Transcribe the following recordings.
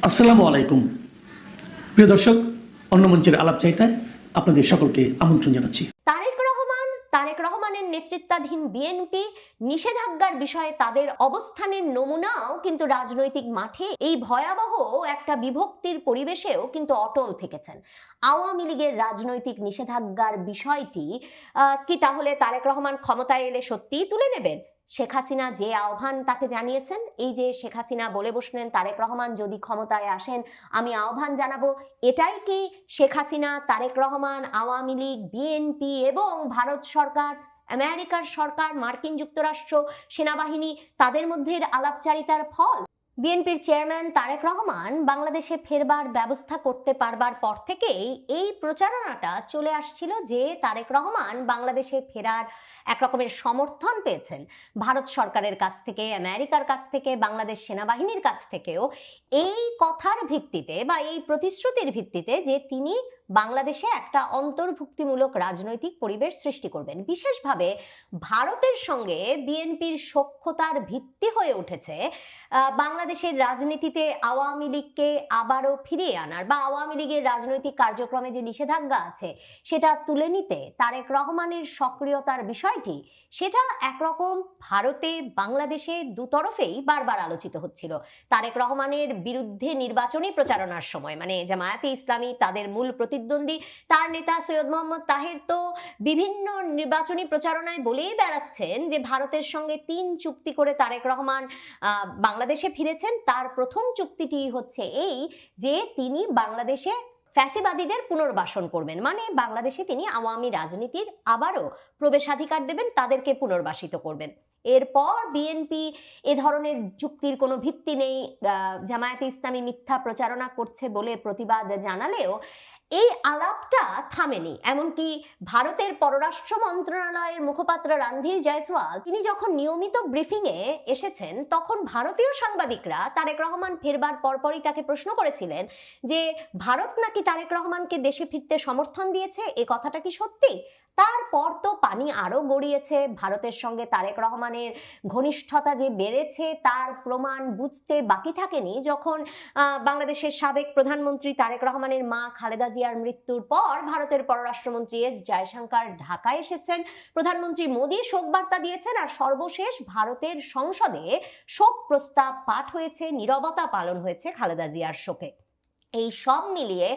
আসসালামু আলাইকুম প্রিয় দর্শক, অন্য মঞ্চের আলাপ চাইতায় আপনাদের সকলকে আমন্ত্রণ জানাচ্ছি। তারেক রহমানের নেতৃত্বাধীন বিএনপি নিষেধাজ্ঞার বিষয়ে তাদের অবস্থানের নমুনাও কিন্তু রাজনৈতিক মাঠে এই ভয়াবহ একটা বিভক্তির পরিবেশেও কিন্তু অটল থেকেছেন। আওয়ামী লীগের রাজনৈতিক নিষেধাজ্ঞার বিষয়টি কি তাহলে তারেক রহমান ক্ষমতায় এলে সত্যিই তুলে নেবেন? শেখ হাসিনা যে আহ্বান তাকে জানিয়েছেন, এই যে শেখ হাসিনা বলে বসলেন তারেক রহমান যদি ক্ষমতায় আসেন আমি আহ্বান জানাবো, এটাই কি শেখ হাসিনা, তারেক রহমান, আওয়ামী লীগ, বিএনপি এবং ভারত সরকার, আমেরিকার সরকার, মার্কিন যুক্তরাষ্ট্র, সেনাবাহিনী তাদের মধ্যে আলাপচারিতার ফল? বিএনপির চেয়ারম্যান তারেক রহমান বাংলাদেশে ফেরবার ব্যবস্থা করতে পারবার পর থেকেই এই প্রচারণাটা চলে আসছিল যে তারেক রহমান বাংলাদেশে ফেরার এক রকমের সমর্থন পেয়েছেন ভারত সরকারের কাছ থেকে, আমেরিকার কাছ থেকে, বাংলাদেশ সেনাবাহিনীর কাছ থেকেও, এই কথার ভিত্তিতে বা এই প্রতিশ্রুতির ভিত্তিতে যে তিনি বাংলাদেশে একটা অন্তর্ভুক্তিমূলক রাজনৈতিক পরিবেশ সৃষ্টি করবেন। বিশেষভাবে ভারতের সঙ্গে বিএনপির সখ্যতার ভিত্তি হয়ে উঠেছে বাংলাদেশের রাজনীতিতে আওয়ামী লীগকে আবারও ফিরিয়ে আনার বা আওয়ামী লীগের রাজনৈতিক কার্যক্রমে যে নিষেধাজ্ঞা আছে সেটা তুলে নিতে তারেক রহমানের সক্রিয়তার বিষয়টি, সেটা একরকম ভারতে বাংলাদেশে দুতরফেই বারবার আলোচিত হচ্ছিল। তারেক রহমানের বিরুদ্ধে নির্বাচনী প্রচারণার সময় মানে জামায়াতে ইসলামী তাদের মূল প্রতিদ্বন্দ্বী, তার নেতা সৈয়দ মোহাম্মদ তাহের তো বিভিন্ন নির্বাচনী প্রচারণায় বলেই বেড়াচ্ছেন যে ভারতের সঙ্গে ৩ চুক্তি করে তারেক রহমান বাংলাদেশে ফিরেছেন। তার প্রথম চুক্তিটি হচ্ছে এই যে তিনি বাংলাদেশে ফ্যাসিবাদীদের পুনর্বাসন করবেন, মানে বাংলাদেশে তিনি আওয়ামী রাজনীতির আবারও প্রবেশাধিকার দেবেন, তাদেরকে পুনর্বাসিত করবেন। এরপর বিএনপি এ ধরনের চুক্তির কোনো ভিত্তি নেই, জামায়াতে ইসলামী মিথ্যা প্রচারণা করছে বলে প্রতিবাদ জানালেও এই আলাপটা থামেনি। এমনকি ভারতের পররাষ্ট্র মন্ত্রণালয়ের মুখপাত্র রণধীর জয়সওয়াল তিনি যখন নিয়মিত ব্রিফিং এ এসেছেন তখন ভারতীয় সাংবাদিকরা তারেক রহমান ফেরবার পরপরই তাকে প্রশ্ন করেছিলেন যে ভারত নাকি তারেক রহমানকে দেশে ফিরতে সমর্থন দিয়েছে, এ কথাটা কি সত্যি? তারপর তো পানি আরো গড়িয়েছে। ভারতের সঙ্গে তারেক রহমানের ঘনিষ্ঠতা যে বেড়েছে তার প্রমাণ বুঝতে বাকি থাকেনি যখন বাংলাদেশের সাবেক প্রধানমন্ত্রী তারেক রহমানের মা খালেদা জিয়ার মৃত্যুর পর ভারতের পররাষ্ট্রমন্ত্রী এস জয়শঙ্কর ঢাকায় এসেছেন, প্রধানমন্ত্রী মোদী শোক বার্তা দিয়েছেন, আর সর্বশেষ ভারতের সংসদে শোক প্রস্তাব পাঠ হয়েছে, নীরবতা পালন হয়েছে খালেদা জিয়ার শোকে। এই সব মিলিয়ে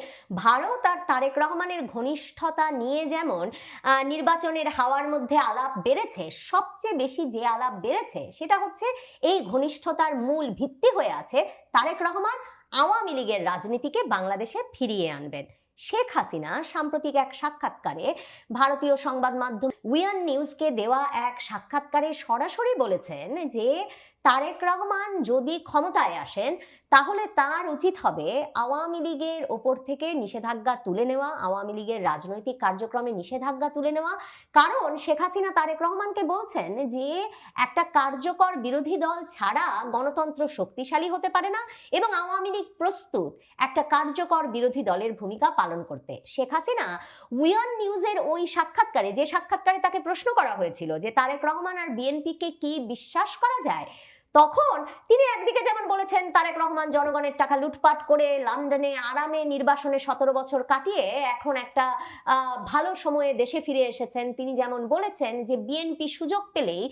ভারত আর তারেক রহমানের ঘনিষ্ঠতা নিয়ে যেমন নির্বাচনের হাওয়ার মধ্যে আলাপ বেড়েছে, সবচেয়ে বেশি যে আলাপ বেড়েছে সেটা হচ্ছে এই ঘনিষ্ঠতার মূল ভিত্তি হয়ে আছে তারেক রহমান আওয়ামী লীগের রাজনীতিকে বাংলাদেশে ফিরিয়ে আনবেন। শেখ হাসিনা সাম্প্রতিক এক সাক্ষাৎকারে, ভারতীয় সংবাদ মাধ্যম উইয়ান নিউজকে দেওয়া এক সাক্ষাৎকারে সরাসরি বলেছেন যে তারেক রহমান যদি ক্ষমতায় আসেন তাহলে তার উচিত হবে আওয়ামী লীগের ওপর থেকে নিষেধাজ্ঞা তুলে নেওয়া, আওয়ামী লীগের রাজনৈতিক কার্যক্রমে নিষেধাজ্ঞা তুলে নেওয়া। কারণ শেখ হাসিনা তারেক রহমানকে বলছেন যে একটা কার্যকর বিরোধী দল ছাড়া গণতন্ত্র শক্তিশালী হতে পারে না এবং আওয়ামী লীগ প্রস্তুত একটা কার্যকর বিরোধী দলের ভূমিকা পালন করতে। শেখ হাসিনা উইয়ান নিউজের ওই সাক্ষাৎকারে, যে সাক্ষাৎকারে তাকে প্রশ্ন করা হয়েছিল যে তারেক রহমান আর বিএনপিকে কি বিশ্বাস করা যায়, তখন তিনি একদিকে যেমন বলেছেন তারেক রহমান জনগণের টাকা লুটপাট করে লন্ডনে আরামে নির্বাসনে 17 বছর কাটিয়ে এখন একটা ভালো সময়ে দেশে ফিরে এসেছেন, তিনি যেমন বলেছেন যে বিএনপি সুযোগ পেলেই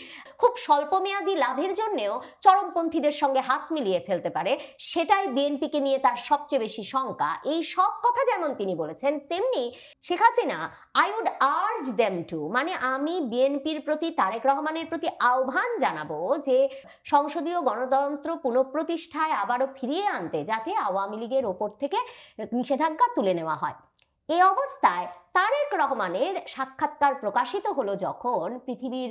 খুব স্বল্পমেয়াদী লাভের জন্যও চরমপন্থীদের সঙ্গে হাত মিলিয়ে ফেলতে পারে, সেটাই বিএনপিকে নিয়ে তার সবচেয়ে বেশি শঙ্কা। এই সব কথা যেমন তিনি বলেছেন, তেমনি Sheikh Hasina I would urge them to, মানে আমি বিএনপির প্রতি, তারেক রহমানের প্রতি আহ্বান জানাবো যে সংসদীয় গণতন্ত্র পুনঃপ্রতিষ্ঠায় আবারও ফিরিয়ে আনতে যাতে আওয়ামী লীগের ওপর থেকে নিষেধাজ্ঞা তুলে নেওয়া হয়। এই অবস্থায় তারেক রহমানের সাক্ষাৎকার প্রকাশিত হলো যখন পৃথিবীর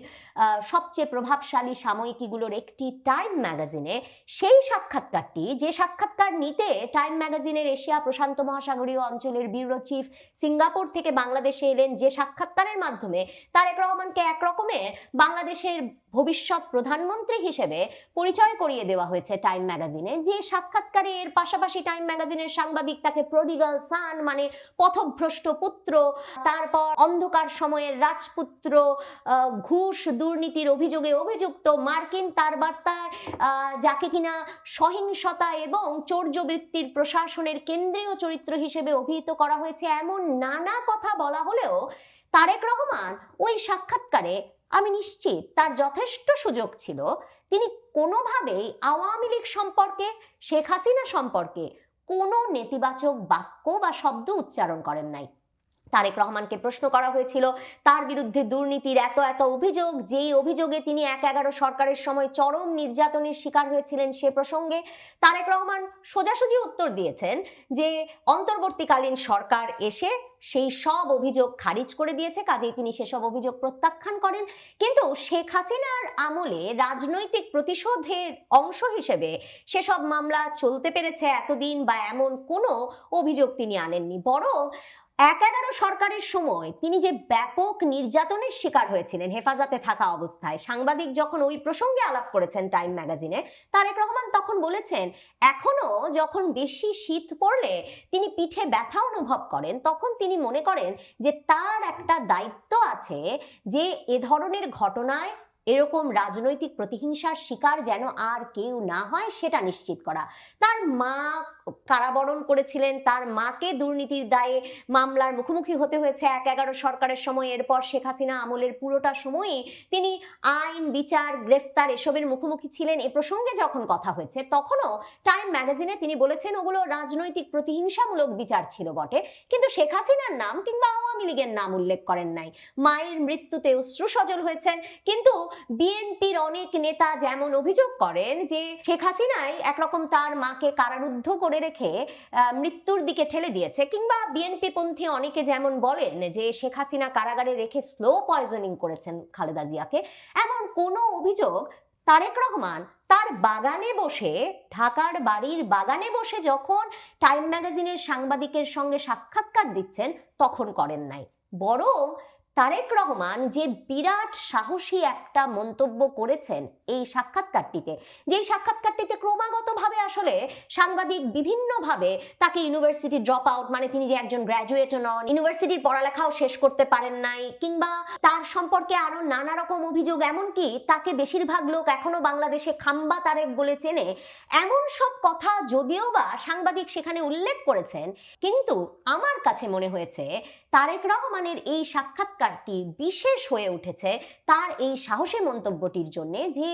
সবচেয়ে প্রভাবশালী সাময়িকীগুলোর একটি টাইম ম্যাগাজিনে, সেই সাক্ষাৎকারটি, যে সাক্ষাৎকার নিতে টাইম ম্যাগাজিনের এশিয়া প্রশান্ত মহাসাগরীয় অঞ্চলের ব্যুরো চিফ সিঙ্গাপুর থেকে বাংলাদেশে এলেন, যে সাক্ষাৎকারের মাধ্যমে তারেক রহমানকে একরকমের বাংলাদেশের ভবিষ্যৎ প্রধানমন্ত্রী হিসেবে পরিচয় করিয়ে দেওয়া হয়েছে টাইম ম্যাগাজিনে, যে সাক্ষাৎকারে এর পাশাপাশি টাইম ম্যাগাজিনের সাংবাদিক তাকে প্রডিগাল সান মানে পথভ্রষ্ট পুত্র তারপর অন্ধকার সময়ের রাজপুত্র, ঘুষ দুর্নীতির অভিযোগে অভিযুক্ত, মার্কিন তার বার্তায় যাকে কিনা সহিংসতা এবং চৌর্যবৃত্তির প্রশাসনের কেন্দ্রীয় চরিত্র হিসেবে অভিহিত করা হয়েছে, এমন নানা কথা বলা হলেও তারেক রহমান ওই সাক্ষাৎকারে আমি নিশ্চিত তার যথেষ্ট সুযোগ ছিল, তিনি কোনোভাবেই আওয়ামী লীগ সম্পর্কে, শেখ হাসিনা সম্পর্কে কোনো নেতিবাচক বাক্য বা শব্দ উচ্চারণ করেন নাই। তারেক রহমানকে প্রশ্ন করা হয়েছিল তার বিরুদ্ধে দুর্নীতির এত এত অভিযোগ, যেই অভিযোগে তিনি ১/১১ সরকারের সময় চরম নির্যাতনের শিকার হয়েছিলেন, সে প্রসঙ্গে তারেক রহমান সোজাসুজি উত্তর দিয়েছেন যে অন্তর্বর্তীকালীন সরকার এসে সেই সব অভিযোগ খারিজ করে দিয়েছে, কাজেই তিনি সেসব অভিযোগ প্রত্যাখ্যান করেন। কিন্তু শেখ হাসিনার আমলে রাজনৈতিক প্রতিশোধের অংশ হিসেবে সেসব মামলা চলতে পেরেছে এতদিন, বা এমন কোনো অভিযোগ তিনি আনেননি। বরং ১/১১ সরকারের সময় তিনি যে ব্যাপক নির্যাতনের শিকার হয়েছিলেন হেফাজতে থাকা অবস্থায়, সাংবাদিক যখন ওই প্রসঙ্গে আলাপ করেছেন টাইম ম্যাগাজিনে, তারেক রহমান তখন বলেছেন এখনো যখন বেশি শীত পড়লে তিনি পিঠে ব্যথা অনুভব করেন, তখন তিনি মনে করেন যে তার একটা দায়িত্ব আছে যে এ ধরনের ঘটনায় এরকম রাজনৈতিক প্রতিহিংসার শিকার যেন আর কেউ না হয় সেটা নিশ্চিত করা। তার মা কারাবরণ করেছিলেন, তার মাকে দুর্নীতির দায়ে মামলার মুখোমুখি হতে হয়েছে ১/১১ সরকারের সময়। এরপর শেখ হাসিনা আমলের পুরোটা সময়ই তিনি আইন, বিচার, গ্রেফতার এসবের মুখোমুখি ছিলেন। এ প্রসঙ্গে যখন কথা হয়েছে তখনও টাইম ম্যাগাজিনে তিনি বলেছেন ওগুলো রাজনৈতিক প্রতিহিংসামূলক বিচার ছিল বটে, কিন্তু শেখ হাসিনার নাম কিংবা আওয়ামী লীগের নাম উল্লেখ করেন নাই। মায়ের মৃত্যুতে অশ্রুসজল হয়েছেন, কিন্তু বিএনপির অনেক নেতা যেমন অভিযোগ করেন যে শেখ হাসিনাই একরকম তার মাকে কারারুদ্ধ করে রেখে মৃত্যুর দিকে ঠেলে দিয়েছে, কিংবা বিএনপি পন্থী অনেকে যেমন বলেন যে শেখ হাসিনা কারাগারে রেখে স্লো পয়জনিং করেছেন খালেদা জিয়াকে, এমন কোনো অভিযোগ তারেক রহমান তার বাগানে বসে, ঢাকার বাড়ির বাগানে বসে যখন টাইম ম্যাগাজিনের সাংবাদিকের সঙ্গে সাক্ষাৎকার দিচ্ছেন তখন করেন নাই। বরং তারেক রহমান যে বিরাট সাহসী একটা মন্তব্য করেছেন এই সাক্ষাৎকারটিতে, যেই সাক্ষাৎকারটিতে ক্রমাগতভাবে আসলে সাংবাদিক বিভিন্নভাবে তাকে ইউনিভার্সিটি ড্রপ আউট, মানে তিনি যে একজন গ্র্যাজুয়েটও নন, ইউনিভার্সিটির পড়ালেখাও শেষ করতে পারেন নাই, কিংবা তার সম্পর্কে আরো নানা রকম অভিযোগ, এমনকি তাকে বেশিরভাগ লোক এখনো বাংলাদেশে খাম্বা তারেক বলে চেনে, এমন সব কথা যদিও বা সাংবাদিক সেখানে উল্লেখ করেছেন, কিন্তু আমার কাছে মনে হয়েছে তারেক রহমানের এই সাক্ষাৎকারটি বিশেষ হয়ে উঠেছে তার এই সাহসী মন্তব্যটির জন্য, যে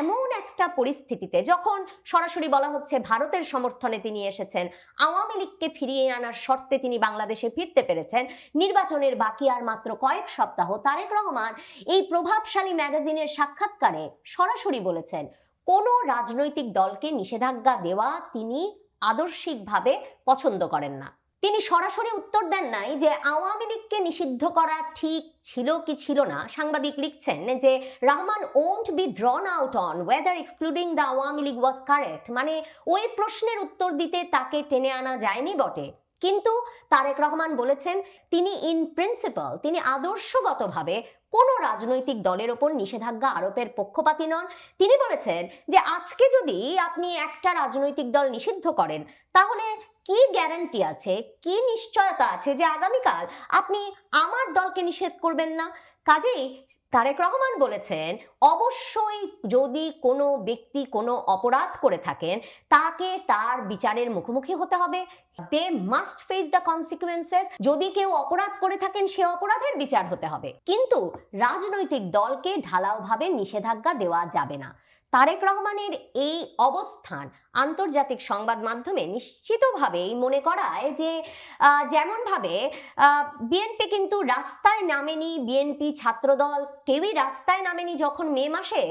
এমন একটা পরিস্থিতিতে যখন সরাসরি বলা হচ্ছে ভারতের সমর্থনে তিনি এসেছেন, আওয়ামী লীগকে ফিরিয়ে আনার শর্তে তিনি বাংলাদেশে ফিরতে পেরেছেন, নির্বাচনের বাকি আর মাত্র কয়েক সপ্তাহ, তারেক রহমান এই প্রভাবশালী ম্যাগাজিনের সাক্ষাৎকারে সরাসরি বলেছেন কোনো রাজনৈতিক দলকে নিষেধাজ্ঞা দেওয়া তিনি আদর্শিকভাবে পছন্দ করেন না। তিনি সরাসরি উত্তর দেন নাই যে আওয়ামী লীগকে নিষিদ্ধ করা ঠিক ছিল কি ছিল না। সাংবাদিক লিখছেন যে Rahman won't be drawn out on whether excluding the Awami League was correct, মানে ওই প্রশ্নের উত্তর দিতে তাকে টেনে আনা যায়নি বটে, কিন্তু তারেক রহমান বলেছেন তিনি ইন প্রিন্সিপাল, তিনি আদর্শগতভাবে কোনো রাজনৈতিক দলের ওপর নিষেধাজ্ঞা আরোপের পক্ষপাতী নন। তিনি বলেছেন যে আজকে যদি আপনি একটা রাজনৈতিক দল নিষিদ্ধ করেন, তাহলে কি গ্যারান্টি আছে, কি নিশ্চয়তা আছে যে আগামীকাল আপনি আমার দলকে নিষেধ করবেন না? কাজেই তারেক রহমান বলেছেন অবশ্যই যদি কোনো ব্যক্তি কোনো অপরাধ করে থাকেন তাকে তার বিচারের মুখোমুখি হতে হবে, they must face the consequences. যদি কেউ অপরাধ করে থাকেন সে অপরাধের বিচার হতে হবে, কিন্তু রাজনৈতিক দলকে ঢালাওভাবে নিষেধাজ্ঞা দেওয়া যাবে না। তারেক রহমানের এই অবস্থান আন্তর্জাতিক সংবাদ মাধ্যমে নিশ্চিতভাবেই মনে করায় যে যেমনভাবে বিএনপি কিন্তু রাস্তায় নামেনি, বিএনপি ছাত্রদল কেউই রাস্তায় নামেনি যখন মে মাসে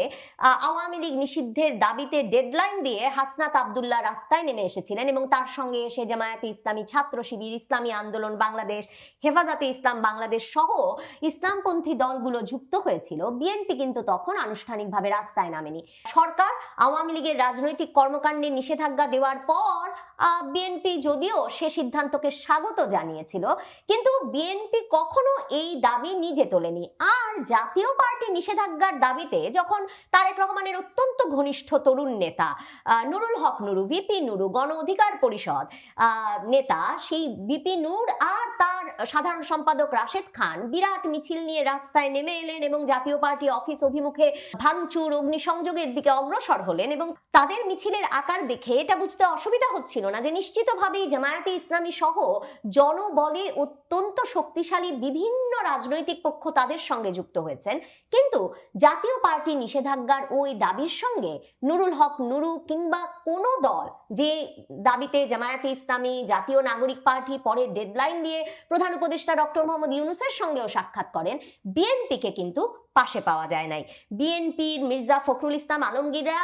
আওয়ামী লীগ নিষিদ্ধের দাবিতে ডেডলাইন দিয়ে হাসনাত আবদুল্লাহ রাস্তায় নেমে এসেছিলেন, এবং তার সঙ্গে এসে জামায়াতে ইসলামী, ছাত্র শিবির, ইসলামী আন্দোলন বাংলাদেশ, হেফাজতে ইসলাম বাংলাদেশ সহ ইসলামপন্থী দলগুলো যুক্ত হয়েছিল। বিএনপি কিন্তু তখন আনুষ্ঠানিকভাবে রাস্তায় নামেনি। সরকার আওয়ামী লীগের রাজনৈতিক কর্মকাণ্ডে নিষেধাজ্ঞা দেওয়ার পর বিএনপি যদিও সে সিদ্ধান্তকে স্বাগত জানিয়েছিল, কিন্তু বিএনপি কখনো এই দাবি নিজে তোলেনি। আর জাতীয় পার্টি নিষেধাজ্ঞার দাবিতে যখন তারেক রহমানের অত্যন্ত ঘনিষ্ঠ তরুণ নেতা নুরুল হক নুরু, ভিপি নুরু, গণ অধিকার পরিষদ নেতা, সেই ভিপি নূর আর তার সাধারণ সম্পাদক রাশেদ খান বিরাট মিছিল নিয়ে রাস্তায় নেমে এলেন এবং জাতীয় পার্টি অফিস অভিমুখে ভাঙচুর, অগ্নিসংযোগের দিকে অগ্রসর হলেন, এবং তাদের মিছিলের আকার দেখে এটা বুঝতে অসুবিধা হচ্ছিল না যে নিশ্চিতভাবেই জামায়াতে ইসলামী সহ জনবলে অত্যন্ত শক্তিশালী বিভিন্ন রাজনৈতিক পক্ষ তাদের সঙ্গে যুক্ত হয়েছেন। কিন্তু জাতীয় পার্টি নিষেধাজ্ঞার ওই দাবির সঙ্গে নুরুল হক নুরু কিংবা কোনো দল যে দাবিতে জামায়াতে ইসলামী, জাতীয় নাগরিক পার্টি পরে ডেডলাইন দিয়ে প্রধান উপদেষ্টা ডক্টর মোহাম্মদ ইউনূসের সঙ্গেও সাক্ষাৎ করেন, বিএনপিকে কিন্তু পাশে পাওয়া যায় নাই। বিএনপির মির্জা ফখরুল ইসলাম আলমগীররা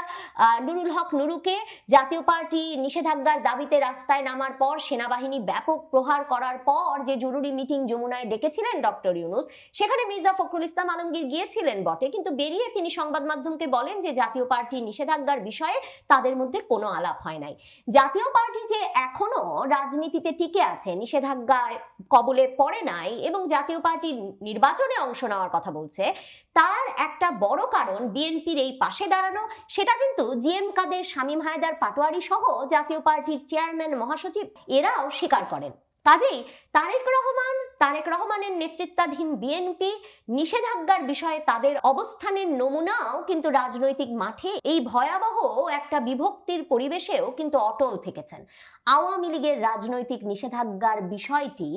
নুরুল হক নুরুকে জাতীয় পার্টি নিষেধাজ্ঞার দাবিতে রাস্তায় নামার পর, সেনাবাহিনী ব্যাপক প্রহার করার পর যে জরুরি মিটিং যমুনায় ডেকেছিলেন ডক্টর ইউনূস, সেখানে মির্জা ফখরুল ইসলাম আলমগীর গিয়েছিলেন বটে, কিন্তু বেরিয়ে তিনি সংবাদ মাধ্যমকে বলেন যে জাতীয় পার্টি নিষেধাজ্ঞার বিষয়ে তাদের মধ্যে কোনো আলাপ হয় নাই। জাতীয় পার্টি যে এখনো রাজনীতিতে টিকে আছে, নিষেধাজ্ঞায় কবলে পড়ে নাই এবং জাতীয় পার্টি নির্বাচনে অংশ নেওয়ার কথা বলছে, তার একটা বড় কারণ বিএনপির এই পাশে দাঁড়ানো। সেটা কিন্তু জিএম কাদের, শামীম হায়দার পাটোয়ারি সহ জাতীয় পার্টির চেয়ারম্যান, মহাসচিব এরাও স্বীকার করেন। কাজেই তারেক রহমানের নেতৃত্বাধীন বিএনপি নিষেধাজ্ঞার বিষয়ে তাদের অবস্থানের নমুনাও কিন্তু রাজনৈতিক মাঠে এই ভয়াবহ একটা বিভক্তির পরিবেশেও কিন্তু অটল থেকেছেন। আওয়ামী লীগের রাজনৈতিক নিষেধাজ্ঞার বিষয়টি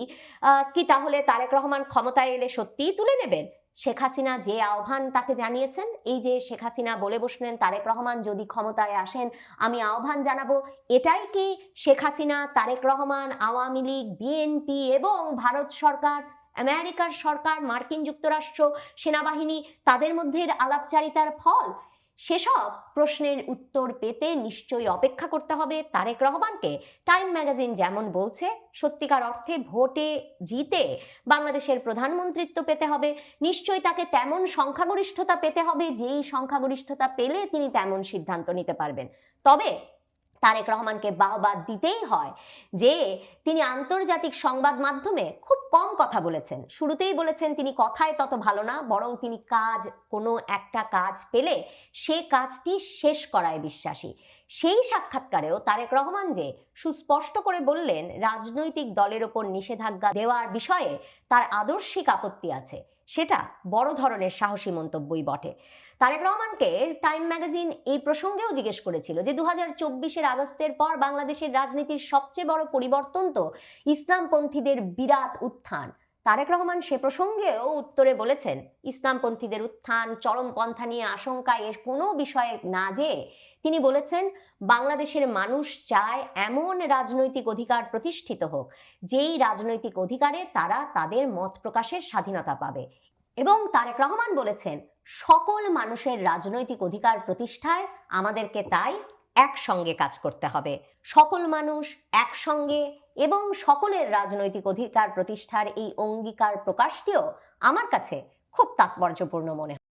কি তাহলে তারেক রহমান ক্ষমতায় এলে সত্যিই তুলে নেবেন? শেখ হাসিনা যে আহ্বান তাকে জানিয়েছেন, এই যে শেখ হাসিনা বলে বসলেন তারেক রহমান যদি ক্ষমতায় আসেন আমি আহ্বান জানাবো, এটাই কি শেখ হাসিনা, তারেক রহমান, আওয়ামী লীগ, বিএনপি এবং ভারত সরকার, আমেরিকার সরকার, মার্কিন যুক্তরাষ্ট্র, সেনাবাহিনী তাদের মধ্যে আলাপচারিতার ফল? সেসব প্রশ্নের উত্তর পেতে নিশ্চয়ই অপেক্ষা করতে হবে তারেক রহমানকে। টাইম ম্যাগাজিন যেমন বলছে, সত্যিকার অর্থে ভোটে জিতে বাংলাদেশের প্রধানমন্ত্রিত্ব পেতে হবে, নিশ্চয়ই তাকে তেমন সংখ্যাগরিষ্ঠতা পেতে হবে যেই সংখ্যাগরিষ্ঠতা পেলে তিনি তেমন সিদ্ধান্ত নিতে পারবেন। তবে তারেক রহমানকে বাহবা দিতেই হয় যে তিনি আন্তর্জাতিক সংবাদ মাধ্যমে খুব কম কথা বলেছেন। শুরুতেই বলেছেন তিনি কথায় তত ভালো না, বরং তিনি কোনো একটা কাজ পেলে সে কাজটি শেষ করায় বিশ্বাসী। সেই সাক্ষাৎকারেও তারেক রহমান যে সুস্পষ্ট করে বললেন রাজনৈতিক দলের ওপর নিষেধাজ্ঞা দেওয়ার বিষয়ে তার আদর্শিক আপত্তি আছে, সেটা বড় ধরনের সাহসী মন্তব্যই বটে। তারেক রহমানকে টাইম ম্যাগাজিন এই প্রসঙ্গেও জিজ্ঞেস করেছিল যে 2024 আগস্টের পর বাংলাদেশের রাজনীতির সবচেয়ে বড় পরিবর্তন তো ইসলামপন্থীদের বিরাট উত্থান। তারেক রহমান সে প্রসঙ্গেও উত্তরে বলেছেন, ইসলামপন্থীদের উত্থান, চরমপন্থা নিয়ে আশঙ্কা এর কোনো বিষয়ে না যেয়ে তিনি বলেছেন বাংলাদেশের মানুষ চায় এমন রাজনৈতিক অধিকার প্রতিষ্ঠিত হোক যেই রাজনৈতিক অধিকারে তারা তাদের মত প্রকাশের স্বাধীনতা পাবে। এবং তারেক রহমান বলেছেন সকল মানুষের রাজনৈতিক অধিকার প্রতিষ্ঠায় আমাদেরকে তাই একসঙ্গে কাজ করতে হবে। সকল মানুষ একসঙ্গে এবং সকলের রাজনৈতিক অধিকার প্রতিষ্ঠার এই অঙ্গীকার প্রকাশটিও আমার কাছে খুব তাৎপর্যপূর্ণ মনে হয়।